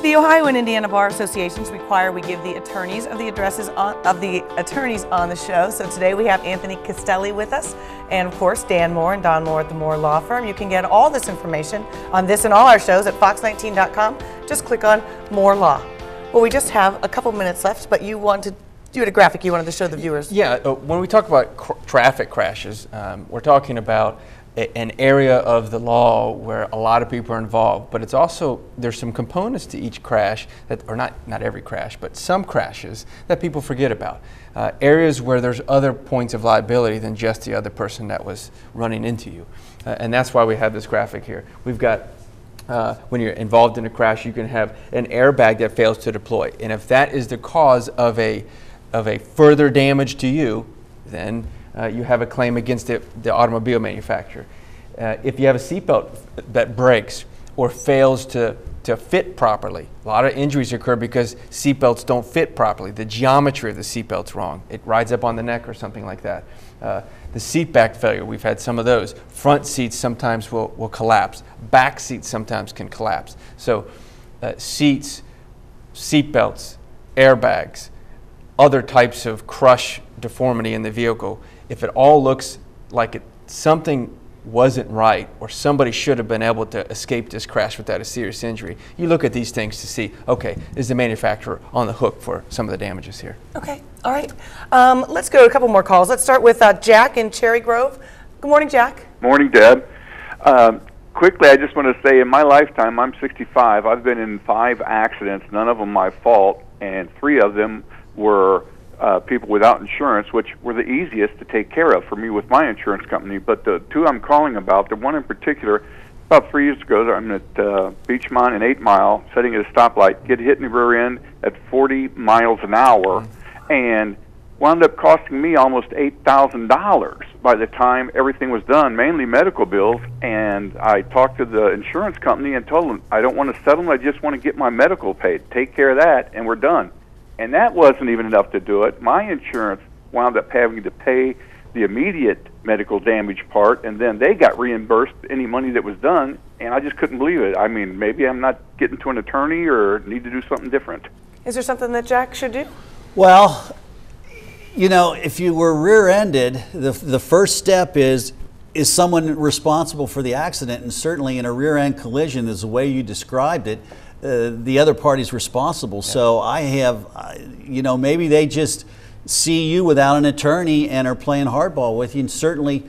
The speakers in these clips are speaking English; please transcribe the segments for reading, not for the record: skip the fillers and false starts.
The Ohio and Indiana Bar Associations require we give the attorneys of the addresses of the attorneys on the show. So today we have Anthony Castelli with us, and of course Dan Moore and Don Moore at the Moore Law Firm. You can get all this information on this and all our shows at fox19.com. Just click on Moore Law. Well, we just have a couple minutes left, but you had a graphic you wanted to show the viewers. Yeah, when we talk about traffic crashes, we're talking about an area of the law where a lot of people are involved, but it's also, there's some components to each crash that, or not every crash, but some crashes that people forget about. Areas where there's other points of liability than just the other person that was running into you. And that's why we have this graphic here. We've got, when you're involved in a crash, you can have an airbag that fails to deploy. And if that is the cause of a further damage to you, then you have a claim against the automobile manufacturer. If you have a seatbelt that breaks or fails to fit properly, a lot of injuries occur because seatbelts don't fit properly. The geometry of the seatbelt's wrong. It rides up on the neck or something like that. The seat back failure, we've had some of those. Front seats sometimes will collapse. Back seats sometimes can collapse. So seats, seatbelts, airbags, other types of crush deformity in the vehicle, if it all looks like something wasn't right or somebody should have been able to escape this crash without a serious injury, you look at these things to see, okay, is the manufacturer on the hook for some of the damages here? Okay, all right. Let's go to a couple more calls. Let's start with Jack in Cherry Grove. Good morning, Jack. Morning, Deb. Quickly, I just want to say in my lifetime, I'm 65, I've been in 5 accidents, none of them my fault, and 3 of them were people without insurance, which were the easiest to take care of for me with my insurance company. But the 2 I'm calling about, the one in particular, about 3 years ago, I'm at Beachmont and 8 Mile, sitting at a stoplight, get hit in the rear end at 40 miles an hour, and wound up costing me almost $8,000 by the time everything was done, mainly medical bills. And I talked to the insurance company and told them, I don't want to settle them, I just want to get my medical paid. Take care of that, and we're done. And that wasn't even enough to do it. My insurance wound up having to pay the immediate medical damage part, and then they got reimbursed any money that was done, and I just couldn't believe it. I mean, maybe I'm not getting to an attorney or need to do something different. Is there something that Jack should do? Well, you know, if you were rear-ended, the first step is someone responsible for the accident? And certainly in a rear-end collision, is the way you described it, the other party's responsible. Yeah. So I have, you know, maybe they just see you without an attorney and are playing hardball with you. And certainly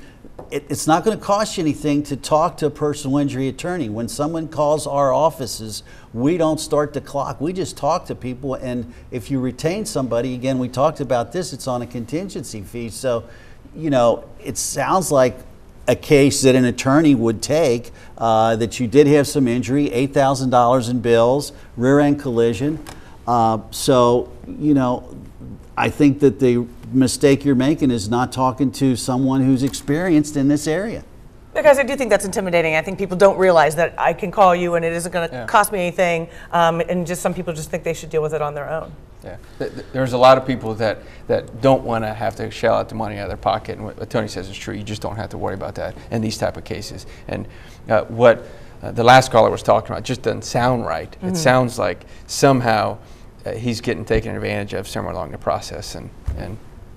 it's not going to cost you anything to talk to a personal injury attorney. When someone calls our offices, we don't start the clock. We just talk to people. And if you retain somebody, again, we talked about this, it's on a contingency fee. So, you know, it sounds like a case that an attorney would take, that you did have some injury, $8,000 in bills, rear-end collision. So, you know, I think that the mistake you're making is not talking to someone who's experienced in this area. Because I do think that's intimidating. I think people don't realize that I can call you and it isn't going to cost me anything, and just some people just think they should deal with it on their own. Yeah, there's a lot of people that don't want to have to shell out the money out of their pocket, and what Tony says is true. You just don't have to worry about that in these type of cases. And what the last caller was talking about just doesn't sound right. Mm-hmm. It sounds like somehow he's getting taken advantage of somewhere along the process, and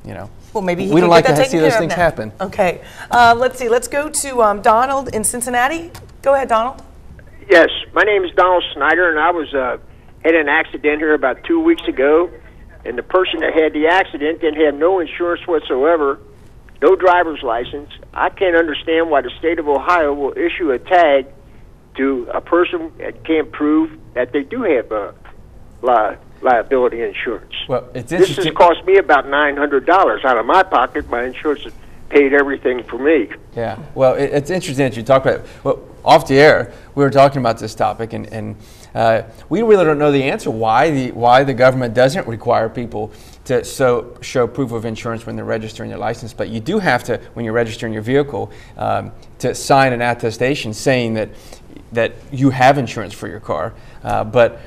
you know. Well, maybe we don't like to see those things happen. Okay, let's see. Let's go to Donald in Cincinnati. Go ahead, Donald. Yes, my name is Donald Snyder, and I was had an accident here about 2 weeks ago, and the person that had the accident didn't have no insurance whatsoever, no driver's license. I can't understand why the state of Ohio will issue a tag to a person that can't prove that they do have liability insurance. Well, it's this has cost me about $900 out of my pocket. My insurance has paid everything for me. Yeah, well, it's interesting that you talk about it. Well, off the air, we were talking about this topic, and we really don't know the answer why the government doesn't require people to show proof of insurance when they're registering their license. But you do have to, when you're registering your vehicle, to sign an attestation saying that you have insurance for your car. But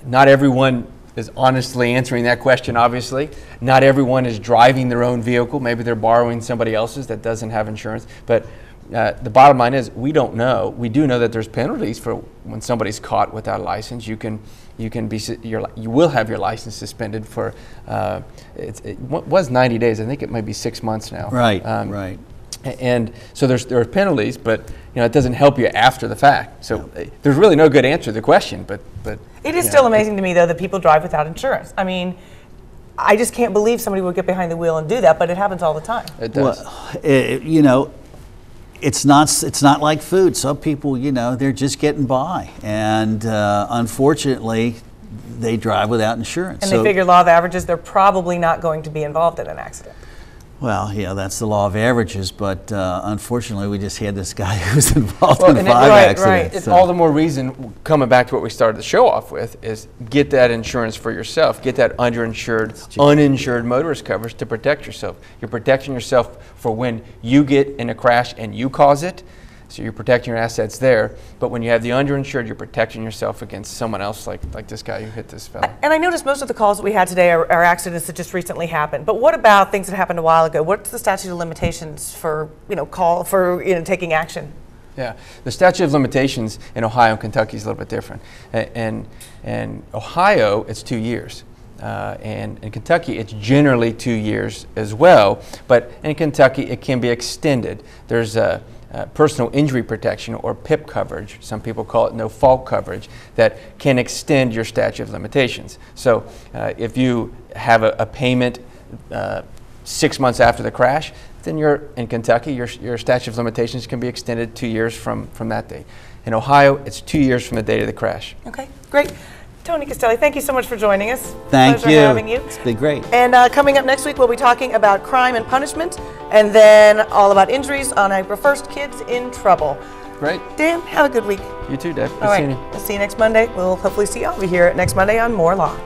not everyone is honestly answering that question, obviously. Not everyone is driving their own vehicle. Maybe they're borrowing somebody else's that doesn't have insurance. But the bottom line is we don't know. We do know that there's penalties for when somebody's caught without a license. You can you can be you will have your license suspended for it was 90 days. I think it might be 6 months now. Right. Right. And so there are penalties, but it doesn't help you after the fact. So there's really no good answer to the question. But it is still amazing to me though that people drive without insurance. I mean, I just can't believe somebody would get behind the wheel and do that, but it happens all the time. It does. Well, it's not like food. Some people, they're just getting by, and unfortunately, they drive without insurance. And they figure law of averages, they're probably not going to be involved in an accident. Well, that's the law of averages, but unfortunately, we just had this guy who's involved in 5 accidents. Right. It's all the more reason, coming back to what we started the show off with, is get that insurance for yourself. Get that underinsured, uninsured motorist coverage to protect yourself. You're protecting yourself for when you get in a crash and you cause it, so you're protecting your assets there. But when you have the underinsured, you're protecting yourself against someone else like this guy who hit this fellow. And I noticed most of the calls that we had today are accidents that just recently happened. But what about things that happened a while ago? What's the statute of limitations for taking action? Yeah, the statute of limitations in Ohio and Kentucky is a little bit different. And Ohio, it's 2 years. And in Kentucky, it's generally 2 years as well. But in Kentucky, it can be extended. There's a personal injury protection, or PIP coverage, some people call it no-fault coverage, that can extend your statute of limitations. So if you have a payment 6 months after the crash, then in Kentucky, your statute of limitations can be extended 2 years from that date. In Ohio, it's 2 years from the date of the crash. Okay, great. Tony Castelli, thank you so much for joining us. Thank Pleasure you. having you. It's been great. And coming up next week, we'll be talking about crime and punishment, and then all about injuries on April 1st, kids in trouble. Great. Dan, have a good week. You too, Dave. All right, we'll see you next Monday. We'll hopefully see all of you here next Monday on More Law.